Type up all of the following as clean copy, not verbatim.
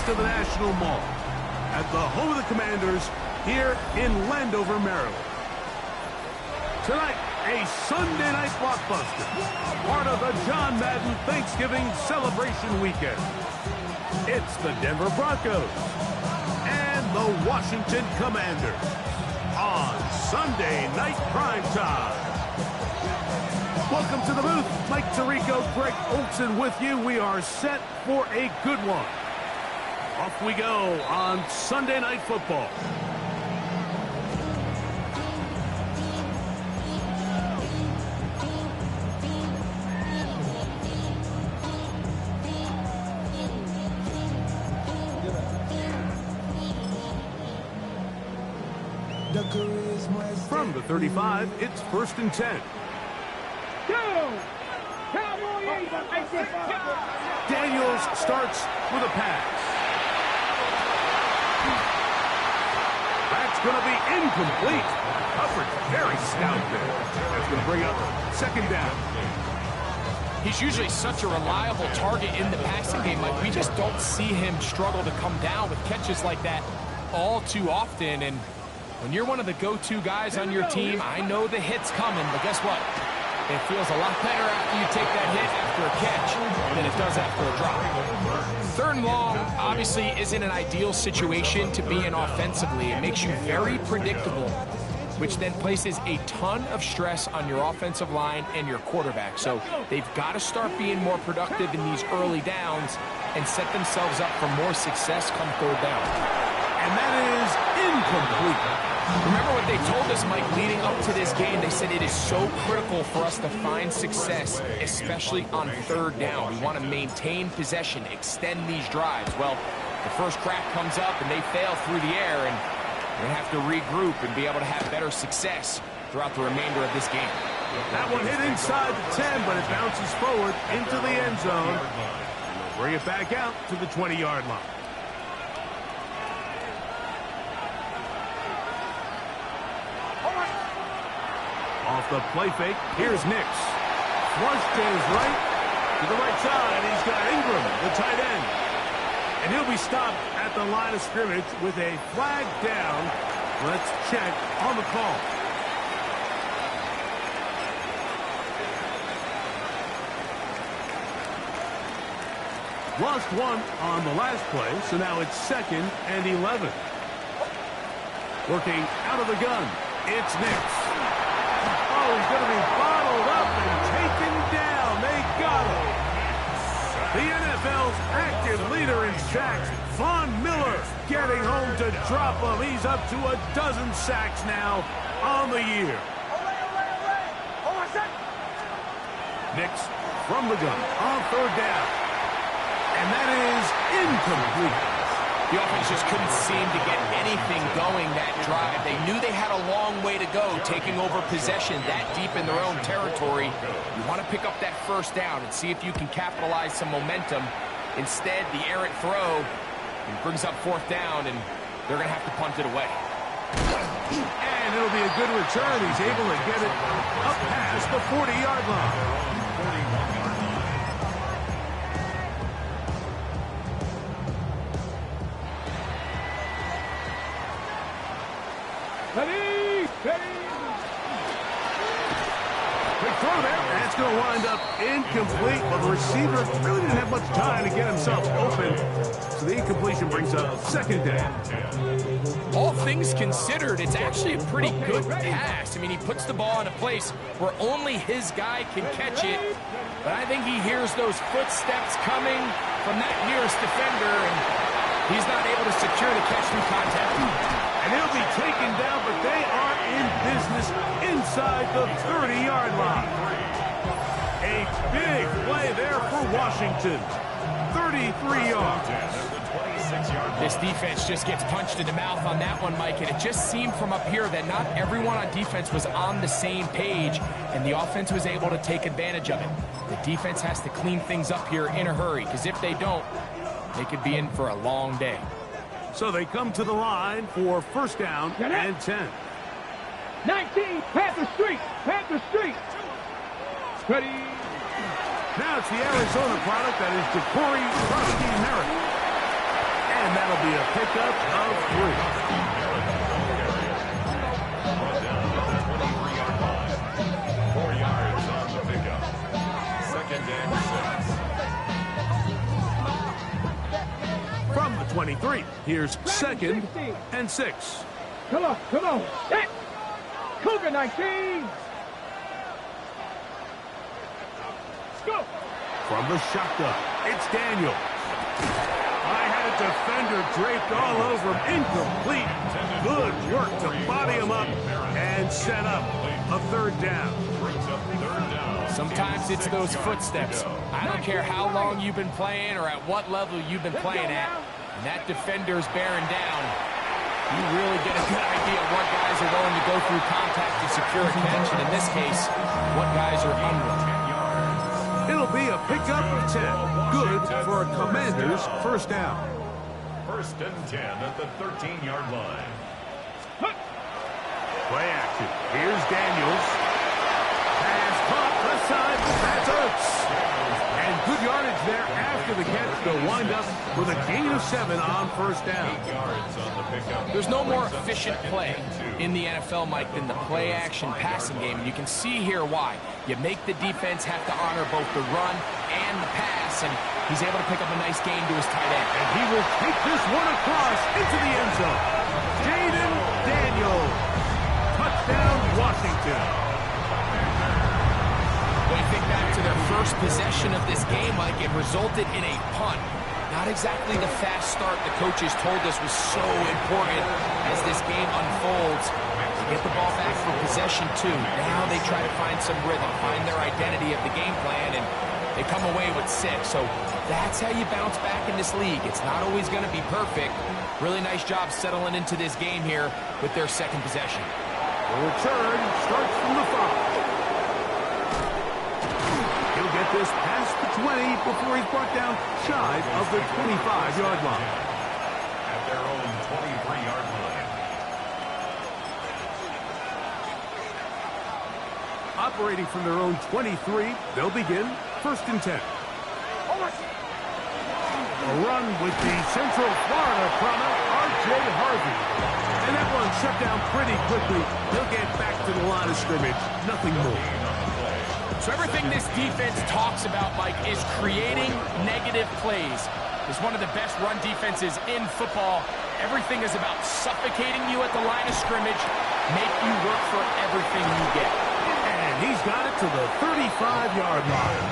to the National Mall at the home of the Commanders here in Landover, Maryland. Tonight, a Sunday night blockbuster, part of the John Madden Thanksgiving celebration weekend. It's the Denver Broncos and the Washington Commanders on Sunday Night Primetime. Welcome to the booth. Mike Tirico, Greg Olson with you. We are set for a good one. Off we go on Sunday Night Football. From the 35, it's 1st and 10. Daniels starts with a pass. That's going to be incomplete. Coverage very stout there. That's going to bring up 2nd down. He's usually such a reliable target in the passing game. Like, we just don't see him struggle to come down with catches like that all too often. And when you're one of the go-to guys on your team, I know the hit's coming, but guess what? It feels a lot better after you take that hit after a catch than it does after a drop. 3rd and long obviously isn't an ideal situation to be in offensively. It makes you very predictable, which then places a ton of stress on your offensive line and your quarterback. So they've got to start being more productive in these early downs and set themselves up for more success come 3rd down. And that is incomplete. Remember what they told us, Mike, leading up to this game. They said it is so critical for us to find success, especially on 3rd down. We want to maintain possession, extend these drives. Well, the first crack comes up and they fail through the air, and they have to regroup and be able to have better success throughout the remainder of this game. That one hit inside the 10, but it bounces forward into the end zone. And they'll bring it back out to the 20-yard line. Off the play fake, here's Nix. Flush to his right, to the right side. He's got Ingram, the tight end. And he'll be stopped at the line of scrimmage with a flag down. Let's check on the call. Lost one on the last play, so now it's 2nd and 11. Working out of the gun, it's Nix. Oh, he's going to be bottled up and taken down. They got him. The NFL's active leader in sacks, Von Miller, getting home to drop him. He's up to a dozen sacks now on the year. Nix from the gun on 3rd down. And that is incomplete. The offense just couldn't seem to get anything going that drive. They knew they had a long way to go taking over possession that deep in their own territory. You want to pick up that 1st down and see if you can capitalize some momentum. Instead, the errant throw brings up 4th down, and they're going to have to punt it away. And it'll be a good return. He's able to get it up past the 40-yard line. Quick throw there. That's going to wind up incomplete, but the receiver really didn't have much time to get himself open. So the incompletion brings up 2nd down. All things considered, it's actually a pretty good pass. I mean, he puts the ball in a place where only his guy can catch it. But I think he hears those footsteps coming from that nearest defender, and he's not able to secure the catch through contact. And he'll be taken down, but they are in business inside the 30-yard line. A big play there for Washington. 33 yards. This defense just gets punched in the mouth on that one, Mike, and it just seemed from up here that not everyone on defense was on the same page, and the offense was able to take advantage of it. The defense has to clean things up here in a hurry, because if they don't, they could be in for a long day. So they come to the line for 1st down and 10. 19, Panther Street, Panther Street. Ready. Now it's the Arizona product that is DeCorey Krusty Merritt. And And that'll be a pickup of 3. 4 yards on the pickup. 2nd and 6. From the 23, here's 2nd and 6. Come on, come on. Set. Cougar 19. Go. From the shotgun, it's Daniels. I had a defender draped all over him. Incomplete. Good work to body him up and set up a 3rd down. Sometimes it's those footsteps. I don't care how long you've been playing or at what level you've been playing at. And that defender's bearing down. You really get a good idea of what guys are willing to go through contact to secure a catch. And in this case, what guys are unwilling. It'll be a pickup of 10. Good for a Commanders' 1st down. 1st and 10 at the 13-yard line. Play action. Here's Daniels. Pass caught left side. That's Ertz. And good yardage there after the catch. They'll wind up with a gain of 7 on 1st down. 8 yards on the pickup. There's no more efficient play in the NFL, Mike, than the play-action passing game. And you can see here why. You make the defense have to honor both the run and the pass, and he's able to pick up a nice gain to his tight end. And he will take this one across into the end zone. Jaden Daniels. Touchdown, Washington. When you think back to their first possession of this game, Mike, it resulted in a punt. Not exactly the fast start the coaches told us was so important as this game unfolds. They get the ball back for possession 2. Now they try to find some rhythm, find their identity of the game plan, and they come away with 6. So that's how you bounce back in this league. It's not always going to be perfect. Really nice job settling into this game here with their 2nd possession. The return starts from the 5. He'll get this past the 20 before he's brought down shy of the 25-yard line. At their own 23-yard line. Operating from their own 23, they'll begin 1st and 10. A run with the Central Florida product, R.J. Harvey. And that one shut down pretty quickly. They'll get back to the line of scrimmage. Nothing more. So everything this defense talks about, Mike, is creating negative plays. It's one of the best run defenses in football. Everything is about suffocating you at the line of scrimmage, make you work for everything you get. And he's got it to the 35-yard line.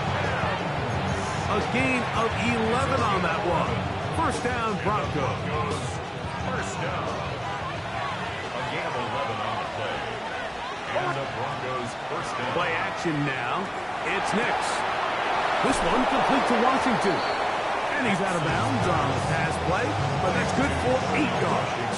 A gain of 11 on that one. 1st down, Broncos. 1st down. A gain of 11 on the play. And the Broncos 1st down. Play action now. It's Nix. This one complete to Washington. And he's out of bounds on the pass play, but that's good for 8 yards.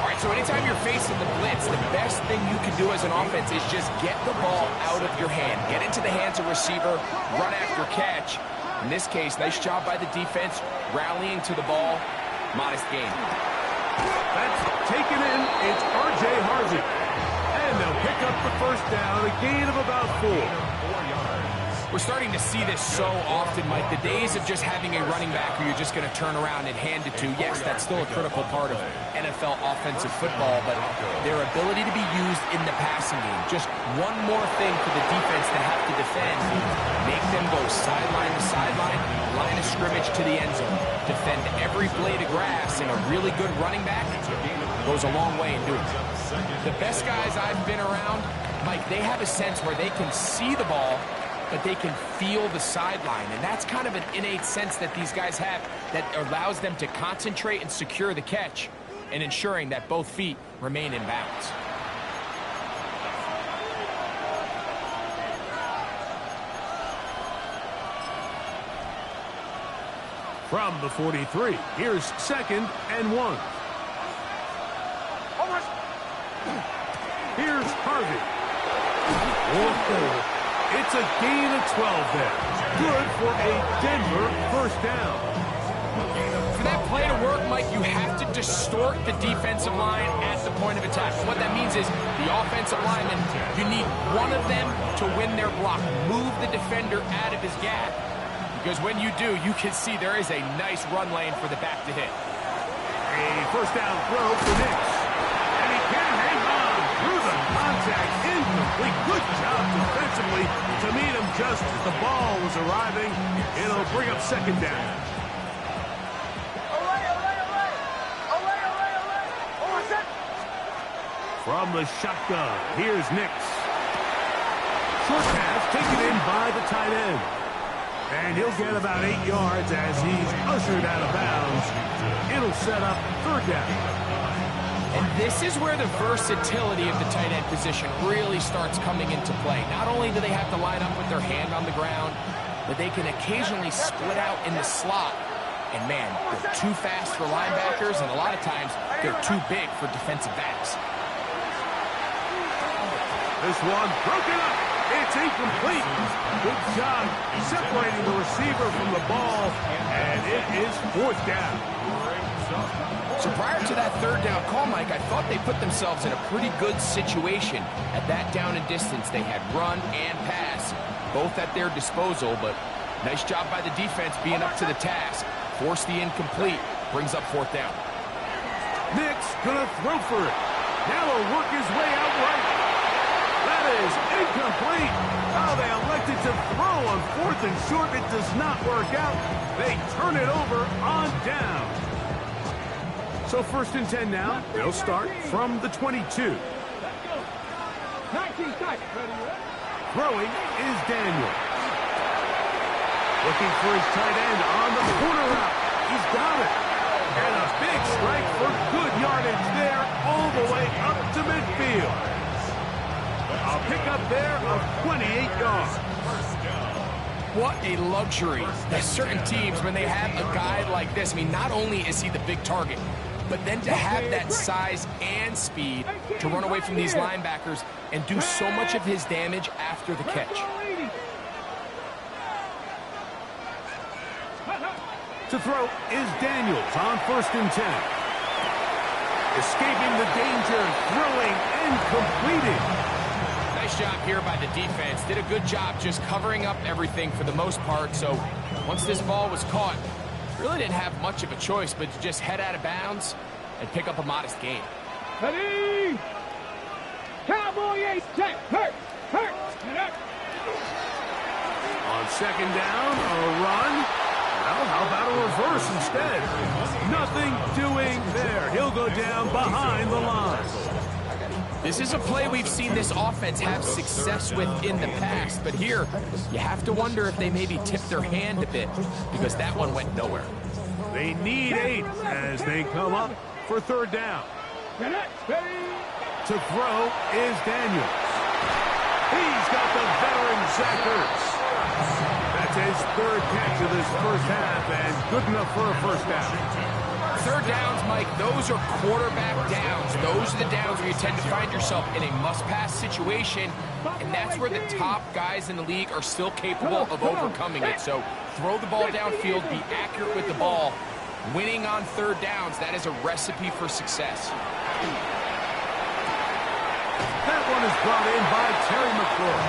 All right, so anytime you're facing the blitz, the best thing you can do as an offense is just get the ball out of your hand. Get into the hands of receiver, run after catch. In this case, nice job by the defense, rallying to the ball. Modest gain. That's taken in. It's R.J. Harvey. And they'll pick up the 1st down, a gain of about 4. 4 yards. We're starting to see this so often, Mike. The days of just having a running back who you're just going to turn around and hand it to, yes, that's still a critical part of NFL offensive football, but their ability to be used in the passing game, just one more thing for the defense to have to defend. Make them go sideline to sideline, line of scrimmage to the end zone. Defend every blade of grass, and a really good running back goes a long way in doing it. The best guys I've been around, Mike, they have a sense where they can see the ball, but they can feel the sideline. And that's kind of an innate sense that these guys have that allows them to concentrate and secure the catch and ensuring that both feet remain in bounds. From the 43, here's 2nd and 1. Here's Harvey. Whoa. It's a gain of 12 there. Good for a Denver 1st down. For that play to work, Mike, you have to distort the defensive line at the point of attack. And what that means is the offensive lineman, you need one of them to win their block. Move the defender out of his gap. because when you do, you can see there is a nice run lane for the back to hit. A first down throw for Nix. And he can hang on through the contact. Incomplete. Good job defensively to meet him just as the ball was arriving. It'll bring up second down. From the shotgun, here's Nix. Short pass taken in by the tight end. And he'll get about 8 yards as he's ushered out of bounds. It'll set up third down. And this is where the versatility of the tight end position really starts coming into play. Not only do they have to line up with their hand on the ground, but they can occasionally split out in the slot. And man, they're too fast for linebackers, and a lot of times they're too big for defensive backs. This one broken up. It's incomplete. Good job separating the receiver from the ball, and it is fourth down. So prior to that third down call, Mike, I thought they put themselves in a pretty good situation at that down and distance. They had run and pass, both at their disposal, but nice job by the defense being up to the task. Forced the incomplete, brings up fourth down. Nix gonna throw for it. Now he'll work his way out right. That is incomplete. Oh, they elected to throw on fourth and short. It does not work out. They turn it over on down. So first and 10 now. They'll start from the 22. 19 seconds. Throwing is Daniel. Looking for his tight end on the corner route. He's got it. And a big strike for good yardage there all the way up to midfield. A pickup there of 28 yards. What a luxury that certain teams, when they have a guy like this, I mean, not only is he the big target, but then to have that size and speed to run away from these linebackers and do so much of his damage after the catch. To throw is Daniels on first and 10. Escaping the danger, throwing and completing. Nice job here by the defense. Did a good job just covering up everything for the most part. So once this ball was caught, really didn't have much of a choice but to just head out of bounds and pick up a modest gain. Ready? Cowboy 8 set. Hurt. On second down, a run. Well, how about a reverse instead? Nothing doing there. He'll go down behind the line. This is a play we've seen this offense have success with in the past, but here you have to wonder if they maybe tipped their hand a bit because that one went nowhere. They need 8 as they come up for third down. To throw is Daniels. He's got the veteran Zach Ertz. That's his third catch of this first half and good enough for a first down. Third downs, Mike, those are quarterback downs. Those are the downs where you tend to find yourself in a must-pass situation, and that's where the top guys in the league are still capable of overcoming it. So throw the ball downfield, be accurate with the ball. Winning on third downs, that is a recipe for success. That one is brought in by Terry McLaurin.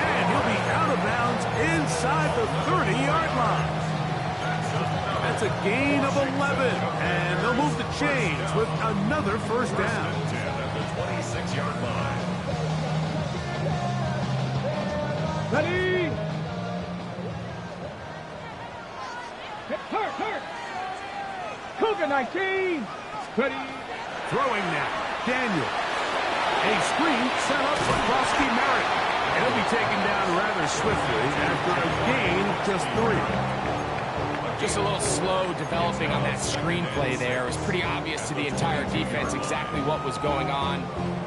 And he'll be out of bounds inside the 30-yard line. That's a gain of 11, and they'll move the chains with another first down. At the 26-yard line. Ready? Hurt. Cougar 19. Ready? Throwing now, Daniel. A screen set up for Frosty Merritt. And he'll be taken down rather swiftly after a gain of just 3. Just a little slow developing on that screenplay there. It was pretty obvious to the entire defense exactly what was going on.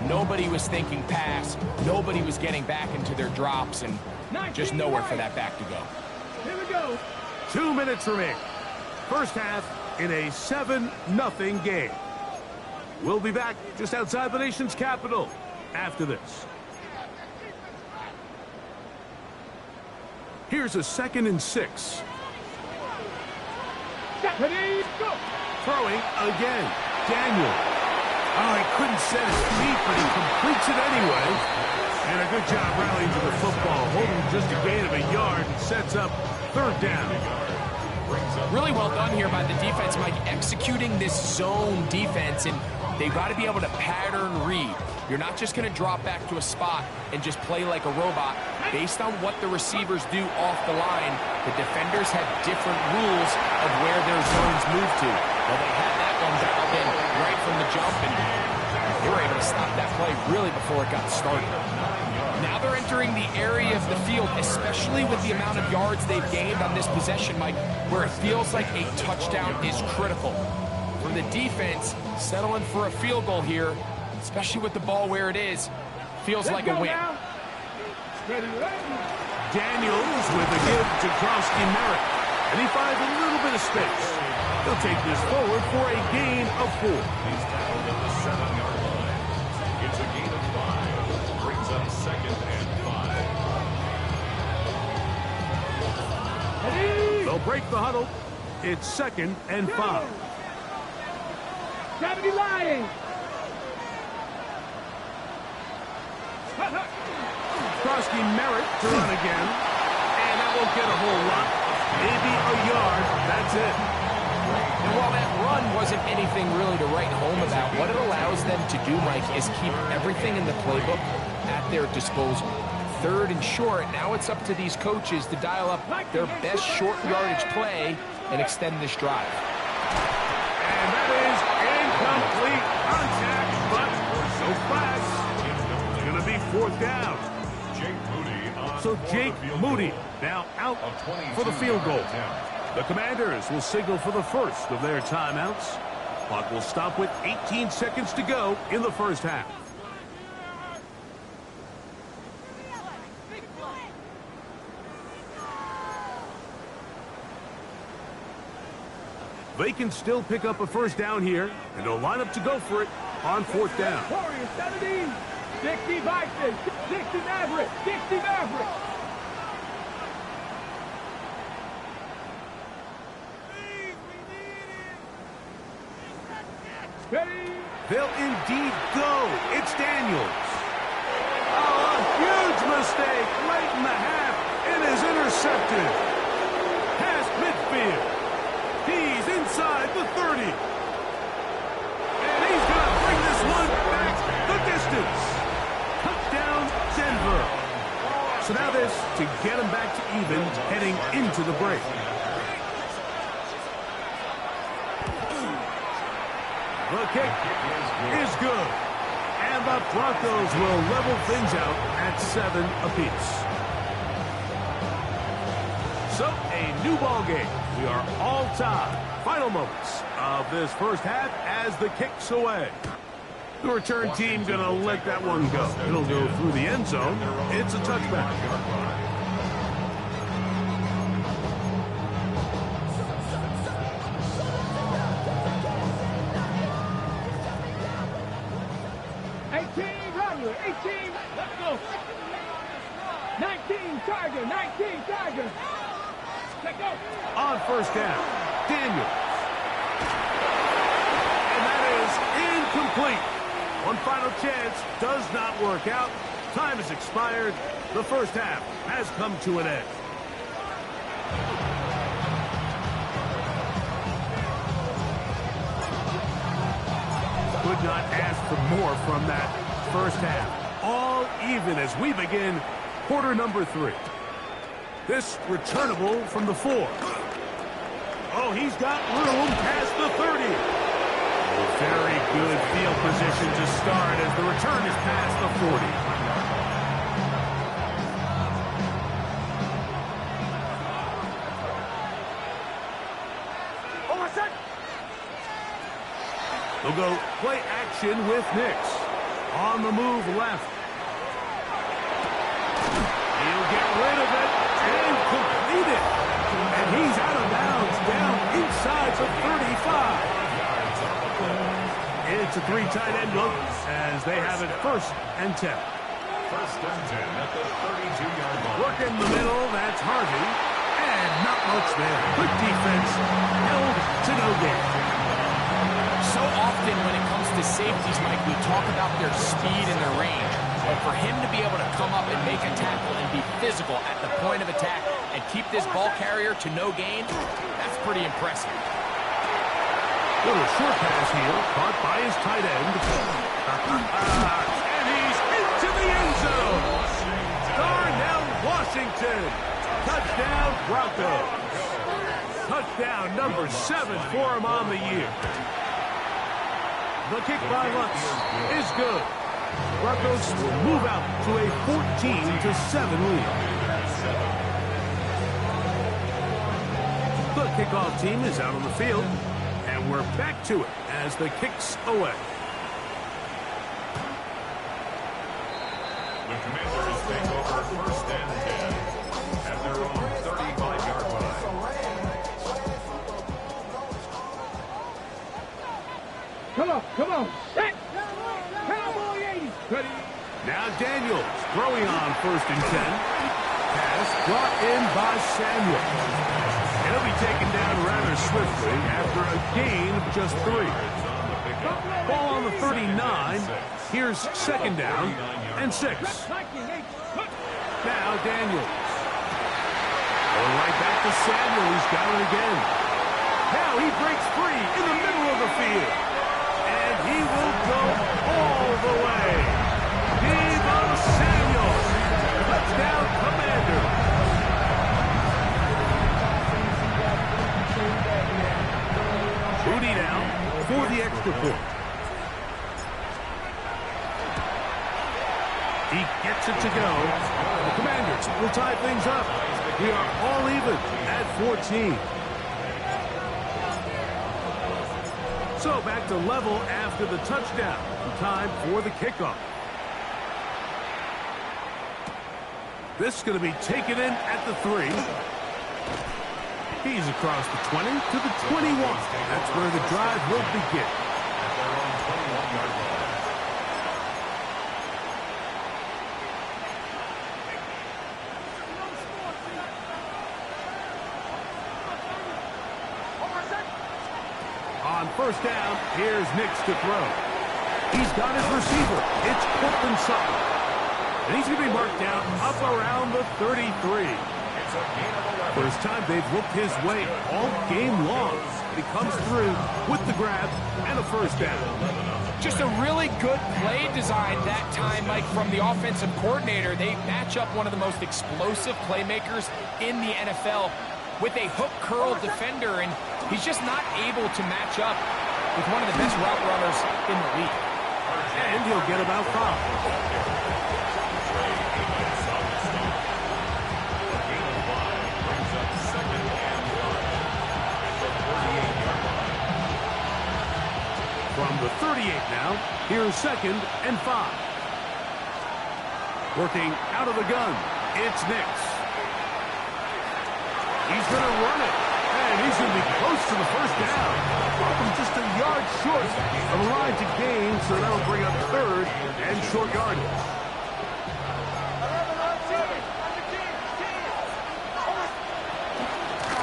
Nobody was thinking pass. Nobody was getting back into their drops, and just nowhere for that back to go. Here we go. 2 minutes remaining. First half in a 7-0 game. We'll be back just outside the nation's capital after this. Here's a 2nd and 6. Ready? Go. Throwing again. Daniel. Oh, he couldn't set his feet, but he completes it anyway. And a good job rallying to the football, holding just a gain of a yard, and sets up third down. Really well done here by the defense, Mike, executing this zone defense, and they've got to be able to pattern read. You're not just going to drop back to a spot and just play like a robot. Based on what the receivers do off the line, the defenders have different rules of where their zones move to. Well, they had that one dialed in right from the jump, and they were able to stop that play really before it got started. Now they're entering the area of the field, especially with the amount of yards they've gained on this possession, Mike, where it feels like a touchdown is critical. For the defense, settling for a field goal here, especially with the ball where it is, feels like a win. Daniels with a give to Krosky Merritt, and he finds a little bit of space. He'll take this forward for a gain of 4. He's down at the 7-yard line. It's a gain of 5. Brings up 2nd and 5. They'll break the huddle. It's 2nd and 5. 70 Lions. Krosky Merritt to run again. And that won't get a whole lot. Maybe a yard. That's it. And while that run wasn't anything really to write home about, what it allows them to do, Mike, is keep everything in the playbook at their disposal. 3rd and short, now it's up to these coaches to dial up their best short yardage play and extend this drive. And that is incomplete contact, but so fast. It's going to be 4th down. So Jake Moody now out for the field goal. The Commanders will signal for the first of their timeouts. Clock will stop with 18 seconds to go in the first half. They can still pick up a first down here, and they'll line up to go for it on 4th down. Warriors 70. 60 Vikings. 60 Mavericks. 60 Mavericks. Ready? They'll indeed go. It's Daniels. Oh, a huge mistake late in the half. It is intercepted. Past midfield. He's inside the 30. And he's going to bring this one back the distance. Touchdown, Denver. So now this to get him back to even heading into the break. The kick is good. And the Broncos will level things out at 7 apiece. So, a new ball game. We are all tied. Final moments of this first half as the kick's away. The return team going to let that one go. It'll go through the end zone. It's a touchback. Let's go. 19 Tiger. 19 Tiger. Let's go. On first down, Daniels. And that is incomplete. One final chance does not work out. Time has expired. The first half has come to an end. Could not ask for more from that first half. All even as we begin quarter number 3. This returnable from the 4. Oh, he's got room past the 30. Very good field position to start as the return is past the 40. They'll go play action with Nix. On the move left. He'll get rid of it and complete it. And he's out of bounds down inside the 35. It's a 3 tight end look as they have it 1st and 10. 1st and 10 at the 32-yard line. Work in the middle, that's Harvey. And not much there. Good defense, held to no gain. So often when it comes to safeties, Mike, we talk about their speed and their range. But for him to be able to come up and make a tackle and be physical at the point of attack and keep this ball carrier to no gain, that's pretty impressive. Little short pass here, caught by his tight end. And he's into the end zone. Darnell Washington. Touchdown, Broncos. Touchdown number 7 for him on the year. The kick by Lutz is good. Broncos will move out to a 14-7 lead. The kickoff team is out on the field, and we're back to it as the kick's away. The Commanders take over 1st and 10 at their own 35-yard line. Come on. Set. Cowboy 80. Ready. Now Daniels throwing on 1st and 10. Pass brought in by Samuel. He'll be taken down rather swiftly after a gain of just 3. Ball on the 39. Here's 2nd down and 6. Now Daniels. Going right back to Samuel. He's got it again. Now he breaks free in the middle of the field. And he will go all the way. Deebo Samuel. Touchdown, Commanders. Booty now for the extra point. He gets it to go. The Commanders will tie things up. We are all even at 14. So back to level after the touchdown. Time for the kickoff. This is going to be taken in at the 3. He's across the 20 to the 21. That's where the drive will begin. On 1st down, here's Nix to throw. He's got his receiver. It's Courtland Sutton. And he's going to be marked down up around the 33. First time they've looked his way all game long. He comes through with the grab and a 1st down. Just a really good play design that time, Mike, from the offensive coordinator. They match up one of the most explosive playmakers in the NFL with a hook curl defender, and he's just not able to match up with one of the best route runners in the league. And he'll get about 5. From the 38 now, here's 2nd and 5. Working out of the gun, it's Nix. He's going to run it, and he's going to be close to the 1st down. From just a yard short of the line to gain, so that'll bring up 3rd and short yardage.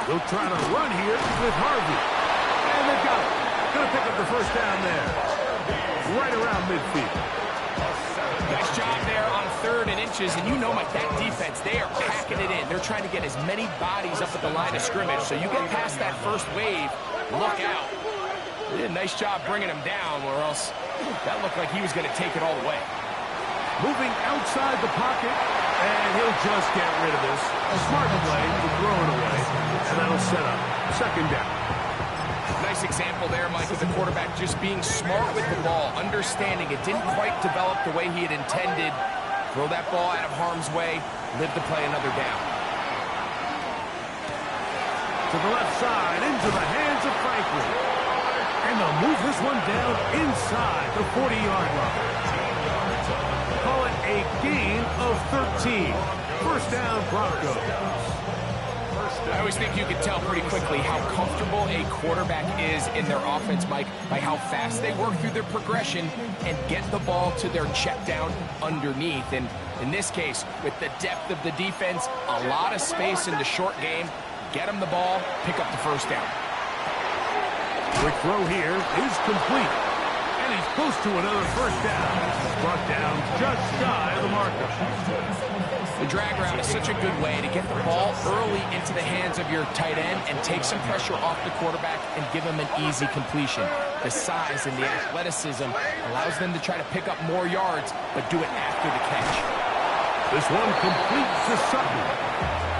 They'll try to run here with Harvey. And they've got it. Going to pick up the 1st down there. Right around midfield. Nice job there on 3rd and inches, and you know, Mike, that defense, they are packing it in. They're trying to get as many bodies up at the line of scrimmage, so you get past that first wave, look out. They did a nice job bringing him down, or else that looked like he was going to take it all the way. Moving outside the pocket, and he'll just get rid of this. A smart play to throw it away, and that'll set up 2nd down. Nice example there, Mike, of the quarterback just being smart with the ball, understanding it didn't quite develop the way he had intended. Throw that ball out of harm's way, live to play another down. To the left side, into the hands of Franklin. And they'll move this one down inside the 40-yard line. Call it a gain of 13. 1st down, Broncos. I always think you can tell pretty quickly how comfortable a quarterback is in their offense, Mike, by how fast they work through their progression and get the ball to their check down underneath. And in this case, with the depth of the defense, a lot of space in the short game, get them the ball, pick up the 1st down. Quick throw here is complete. And he's close to another 1st down. Brought down just shy of the marker. The drag route is such a good way to get the ball early into the hands of your tight end and take some pressure off the quarterback and give him an easy completion. The size and the athleticism allows them to try to pick up more yards, but do it after the catch. This one completes to Sutton.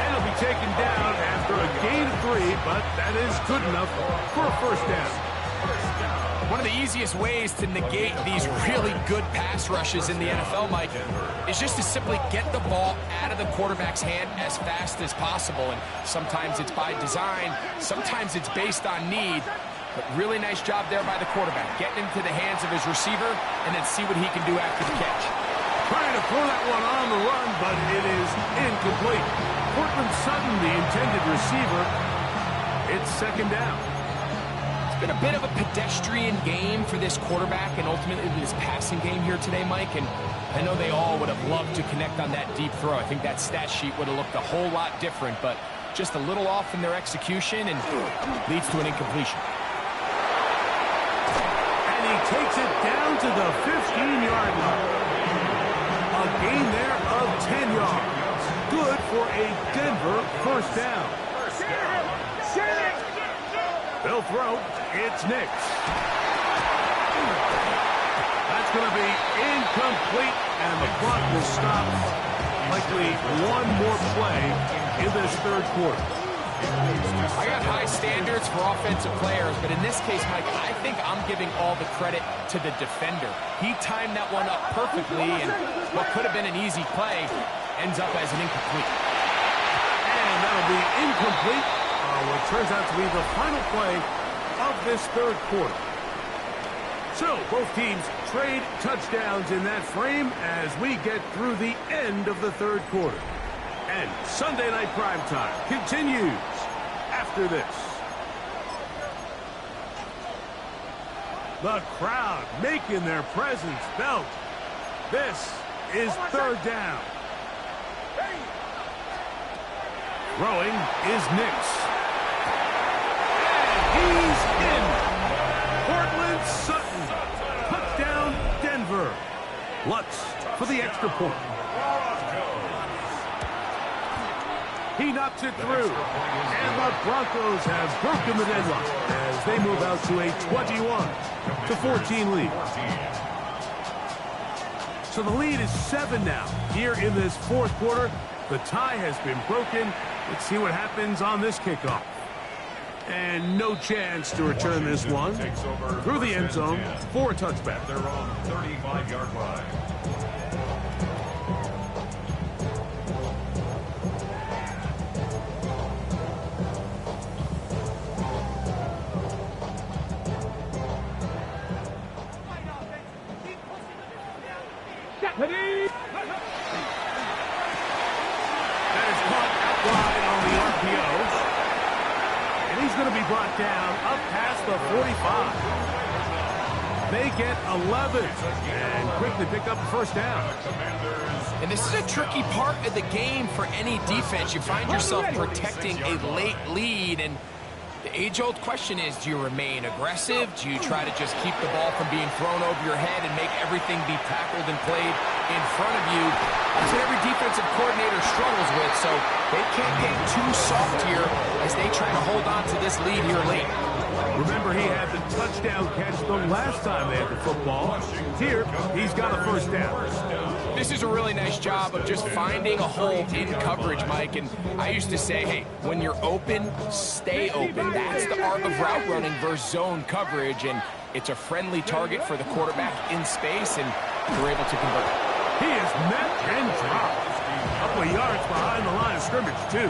And he'll be taken down after a gain of 3, but that is good enough for a first down. One of the easiest ways to negate these really good pass rushes in the NFL, Mike, is just to simply get the ball out of the quarterback's hand as fast as possible. And sometimes it's by design, sometimes it's based on need. But really nice job there by the quarterback, getting into the hands of his receiver and then see what he can do after the catch. Trying to throw that one on the run, but it is incomplete. Courtland Sutton, the intended receiver. It's second down. It's been a bit of a pedestrian game for this quarterback and ultimately this passing game here today, Mike. And I know they all would have loved to connect on that deep throw. I think that stat sheet would have looked a whole lot different, but just a little off in their execution and leads to an incompletion. And he takes it down to the 15-yard line. A gain there of 10 yards. Good for a Denver first down. They'll throw. It's Nix. That's going to be incomplete, and the clock will stop. Likely one more play in this third quarter. I got high standards for offensive players, but in this case, Mike, I think I'm giving all the credit to the defender. He timed that one up perfectly, and what could have been an easy play ends up as an incomplete. And that'll be incomplete. What turns out to be the final play of this third quarter. So, both teams trade touchdowns in that frame as we get through the end of the third quarter. And Sunday Night Primetime continues after this. The crowd making their presence felt. This is third down. Throwing is Nix. He's in. Courtland Sutton. Touchdown, Denver. Lutz for the extra point. He knocks it through. And the Broncos have broken the deadlock as they move out to a 21-14 lead. So the lead is 7 now. Here in this fourth quarter, the tie has been broken. Let's see what happens on this kickoff. And no chance to return this one through the end zone for a touchback. They're on 35-yard line. That is caught out wide on the RPO. And he's going to be brought down up past the 45. They get 11 and quickly pick up a first down. And this is a tricky part of the game for any defense. You find yourself protecting a late lead, and the age-old question is, do you remain aggressive? Do you try to just keep the ball from being thrown over your head and make everything be tackled and played in front of you? That's what every defensive coordinator struggles with, so they can't get too soft here as they try to hold on to this lead here late. Remember, he had the touchdown catch the last time they had the football. Here, he's got a first down. This is a really nice job of just finding a hole in coverage, Mike. And I used to say, hey, when you're open, stay open. That's the art of route running versus zone coverage. And it's a friendly target for the quarterback in space, and you're able to convert. He is met and dropped. A couple of yards behind the line of scrimmage, too.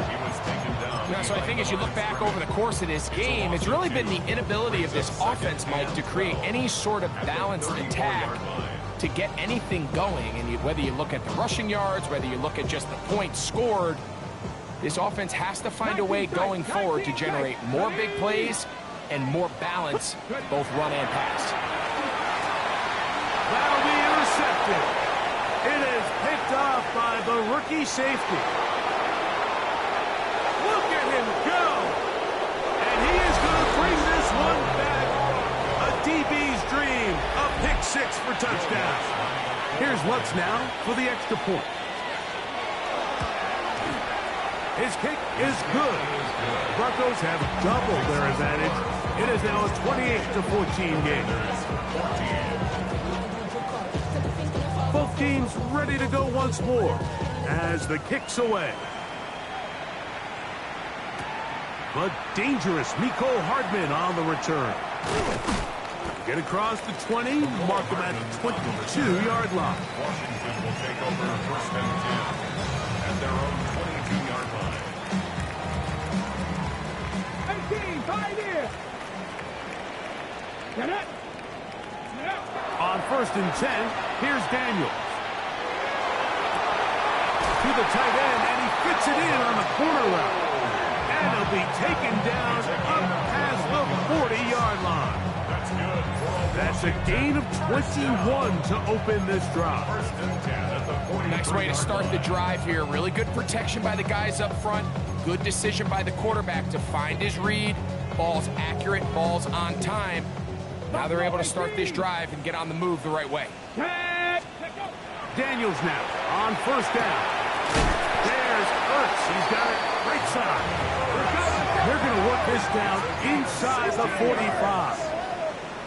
Yeah, so I think as you look back over the course of this game, it's really been the inability of this offense, Mike, to create any sort of balanced attack to get anything going. And whether you look at the rushing yards, whether you look at just the points scored, this offense has to find a way going forward to generate more big plays and more balance, both run and pass. That'll be intercepted. It is picked off by the rookie safety. Look at him go. And he is going to bring this one back. A DB's dream. A pick six for touchdown. Here's Lutz now for the extra point. His kick is good. The Broncos have doubled their advantage. It is now a 28-14 game. Both teams ready to go once more as the kick's away. But dangerous Mecole Hardman on the return. Get across the 20, mark them at the 22-yard line. Washington will take over first and 10 at their own 22-yard line. 18, 5 here. Get it. On first and 10, here's Daniels. To the tight end, and he fits it in on the corner route. And he'll be taken down up past the 40-yard line. That's good. That's a gain of 21 to open this drive. First and 10 at the 40. Nice way to start the drive here. Really good protection by the guys up front. Good decision by the quarterback to find his read. Ball's accurate, ball's on time. Now they're able to start this drive and get on the move the right way. Daniels now on first down. There's Ertz. He's got it right side. They're going to work this down inside the 45.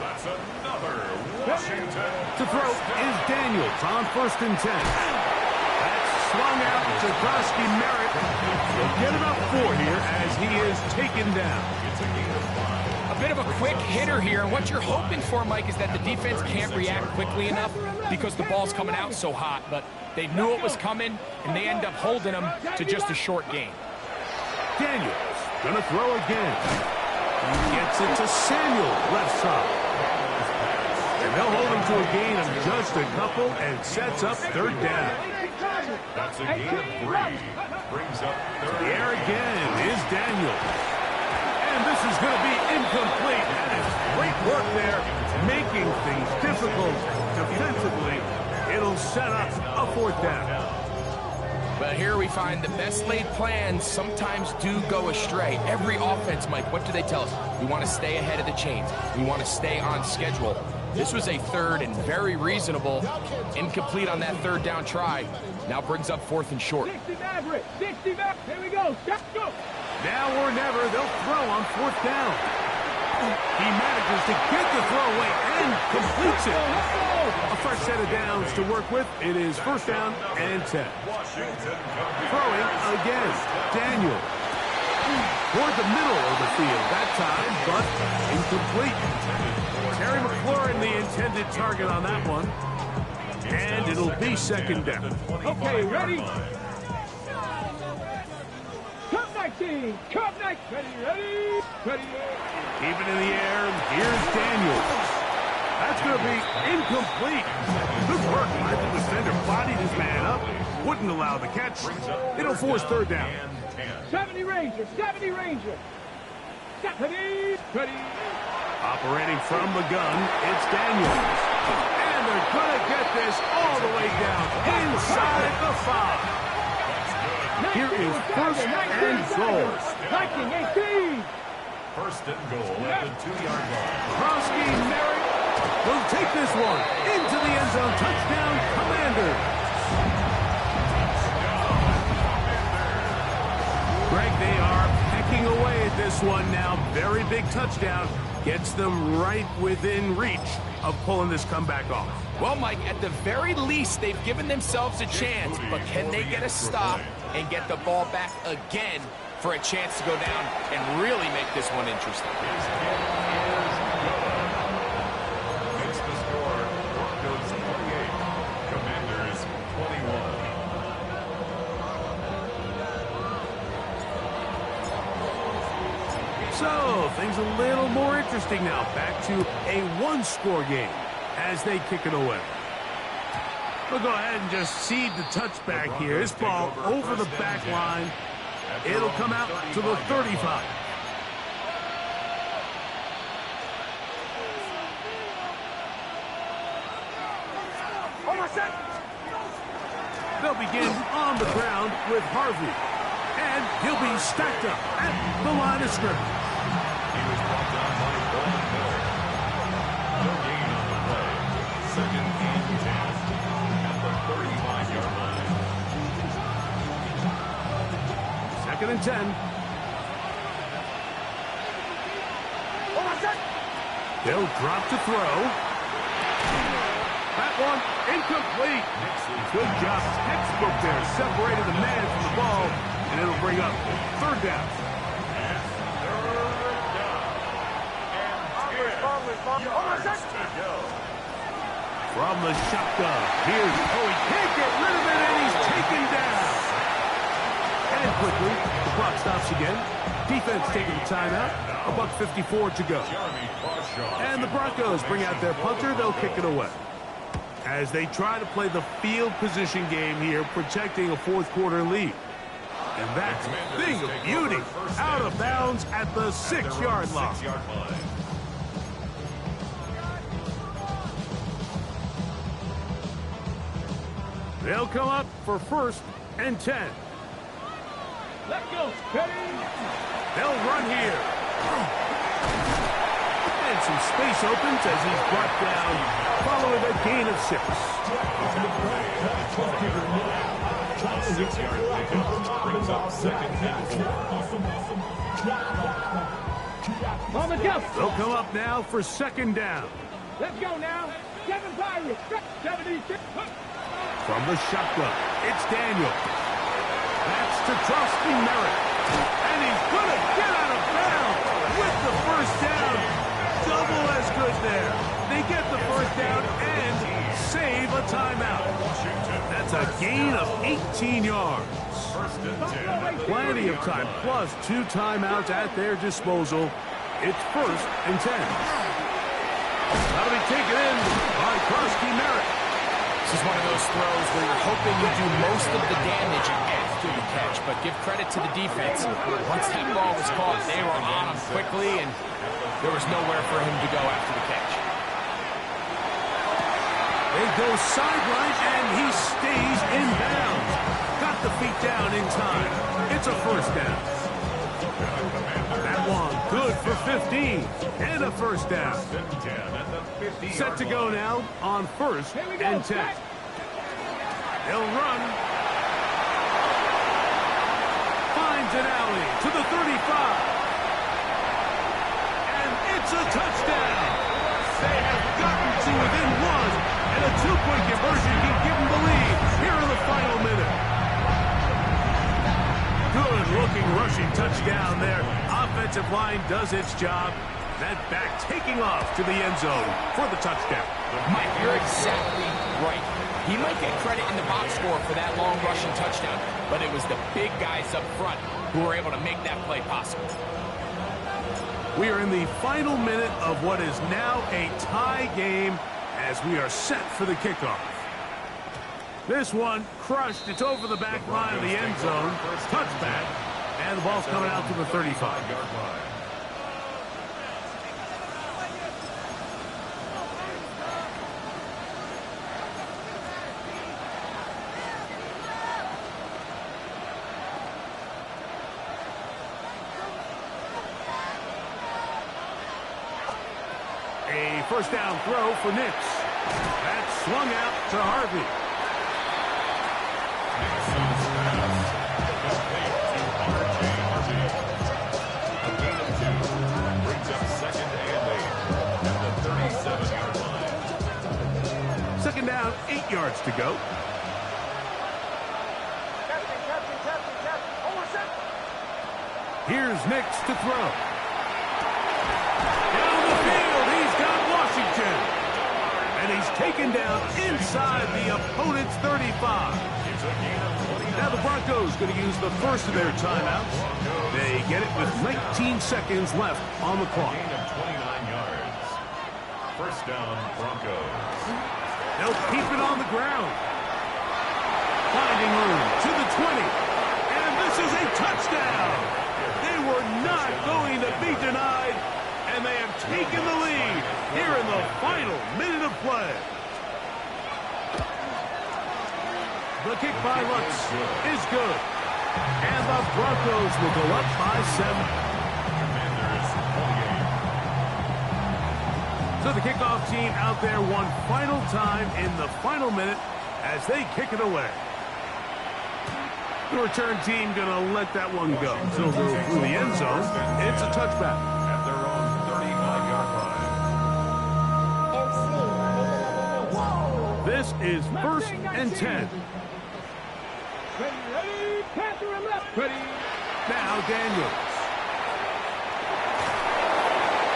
That's another Washington. To throw is Daniels on first and 10. That's swung out to Groski Merritt. He'll get about 4 here as he is taken down. It's a gain of 5. A bit of a quick hitter here, and what you're hoping for, Mike, is that the defense can't react quickly enough because the ball's coming out so hot, but they knew it was coming, and they end up holding them to just a short gain. Daniels gonna throw again. He gets it to Samuel, left side. And they'll hold him to a gain of just a couple and sets up third down. That's a gain of 3. Brings up third. The air again is Daniels. And this is going to be incomplete. And it's great work there, making things difficult defensively. It'll set up a fourth down. But here we find the best laid plans sometimes do go astray. Every offense, Mike, what do they tell us? We want to stay ahead of the chains. We want to stay on schedule. This was a third and very reasonable. Incomplete on that third down try. Now brings up fourth and short. 60 Maverick. 60 Maverick. Here we go. Stop. Go. Now or never, they'll throw on fourth down. He manages to get the throw away and completes it. A fresh set of downs to work with. It is first down and 10. Washington Throwing again. Daniel. Toward the middle of the field that time, but incomplete. Terry McLaurin, the intended target on that one. And it'll be second down. Okay, ready? Cup 19. Cup 19. Ready? Ready? Keep it in the air. Here's Daniels. That's going to be incomplete. Good work. The defender bodied his man up. Wouldn't allow the catch. It'll force third down. 70 Ranger. 70 Ranger. 70. Ready? Operating from the gun, it's Daniels. And they're going to get this all the way down inside the 5. Here is first and goal. 19, 18. First and goal at the 2-yard line. Groski Merritt will take this one into the end zone. Touchdown, Commanders. Greg, they are pecking away at this one now. Very big touchdown. Gets them right within reach of pulling this comeback off. Well, Mike, at the very least, they've given themselves a chance, but can they get a stop and get the ball back again for a chance to go down and really make this one interesting? His kick is good. Makes the score Broncos 28, Commanders 21. So, things a little more interesting now. Back to a one-score game as they kick it away. We'll go ahead and just cede the touchback here. This ball over the back line. It'll come out to the 35. They'll begin on the ground with Harvey. And he'll be stacked up at the line of scrimmage. He was brought down by Golden Hill. No gain on the play. Second and 10 at the 35-yard line. Second and and 10. They'll drop to throw. That one incomplete. Good job. Textbook there. Separated the man from the ball, and it'll bring up third down. From the shotgun. Here's, he can't get rid of it, and he's taken down. And quickly, the clock stops again. Defense taking the timeout. $1:54 to go. And the Broncos bring out their punter. They'll kick it away. As they try to play the field position game here, protecting a fourth quarter lead. And that's a thing of beauty. Out of bounds at the 6-yard line. They'll come up for 1st and 10. Let's go, steady. They'll run here. And some space opens as he's brought down following a gain of 6. Brings up 2nd and 4. On the jump. They'll come up now for 2nd down. Let's go now. 7 Pirates. 76. From the shotgun, it's Daniel. That's to Trusty Merritt. And he's going to get out of bounds with the 1st down. Double as good there. They get the 1st down and save a timeout. That's a gain of 18 yards. 1st and 10. Plenty of time, plus 2 timeouts at their disposal. It's 1st and 10. That'll be taken in by Trusty Merritt. This is one of those throws where you're hoping you do most of the damage after the catch, but give credit to the defense. Once that ball was caught, they were on him quickly, and there was nowhere for him to go after the catch. They go sideline, and he stays in bounds. Got the feet down in time. It's a 1st down. That one good for 15 and a 1st down. Set to go now on 1st and 10. They'll run. Finds an alley to the 35. And it's a touchdown. They have gotten to within 1, and a 2-point conversion can give them the lead here in the final minute. Good-looking rushing touchdown there. Offensive line does its job. That back taking off to the end zone for the touchdown. Mike, you're exactly right. He might get credit in the box score for that long rushing touchdown, but it was the big guys up front who were able to make that play possible. We are in the final minute of what is now a tie game as we are set for the kickoff. This one crushed. It's over the back line of the end zone. Touchback. And the ball's coming out to the 35-yard line. A 1st down throw for Nix. That's swung out to Harvey. Brings up 2nd and 8 at the 37-yard line. 2nd down, 8 yards to go. Here's Nix to throw. Down the field, he's got Washington. And he's taken down inside the opponent's 35. Now the Broncos going to use the 1st of their timeouts. They get it with 19 seconds left on the clock. Gain of 29 yards. 1st down, Broncos. They'll keep it on the ground. Finding room to the 20. And this is a touchdown. They were not going to be denied, and they have taken the lead here in the final minute of play. The kick by Lutz is good. And the Broncos will go up by 7. So the kickoff team out there one final time in the final minute as they kick it away. The return team going to let that one go. So go through the end zone. It's a touchback. At their own 35-yard line. This is 1st and 10. Ready, Panther and left. Ready. Now Daniels.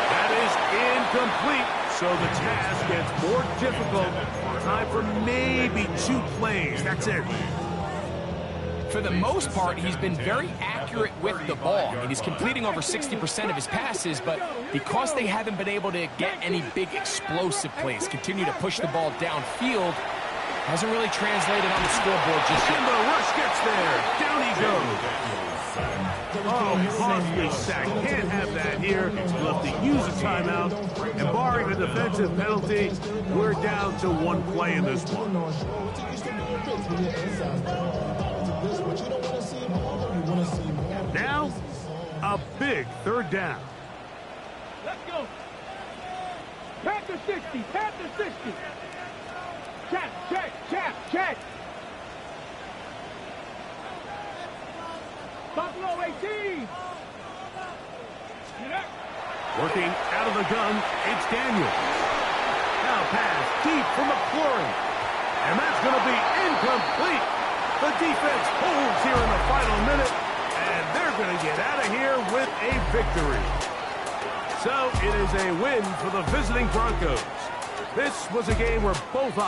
That is incomplete. So the task gets more difficult. Time for maybe 2 plays. That's it. For the most part, he's been very accurate with the ball. I mean, he's completing over 60% of his passes, but because they haven't been able to get any big explosive plays, continue to push the ball downfield, hasn't really translated on the scoreboard just yet. And the rush gets there. Down he goes. Oh, costly sack. Can't have that here. We'll have to use a timeout. And barring a defensive penalty, we're down to 1 play in this one. Now, a big 3rd down. Let's go. Panther 60. Panther 60. Check, check, check, check. Buffalo 18. Working out of the gun, it's Daniels. Now pass deep for McLaurin. And that's going to be incomplete. The defense holds here in the final minute, and they're going to get out of here with a victory. So it is a win for the visiting Broncos. This was a game where both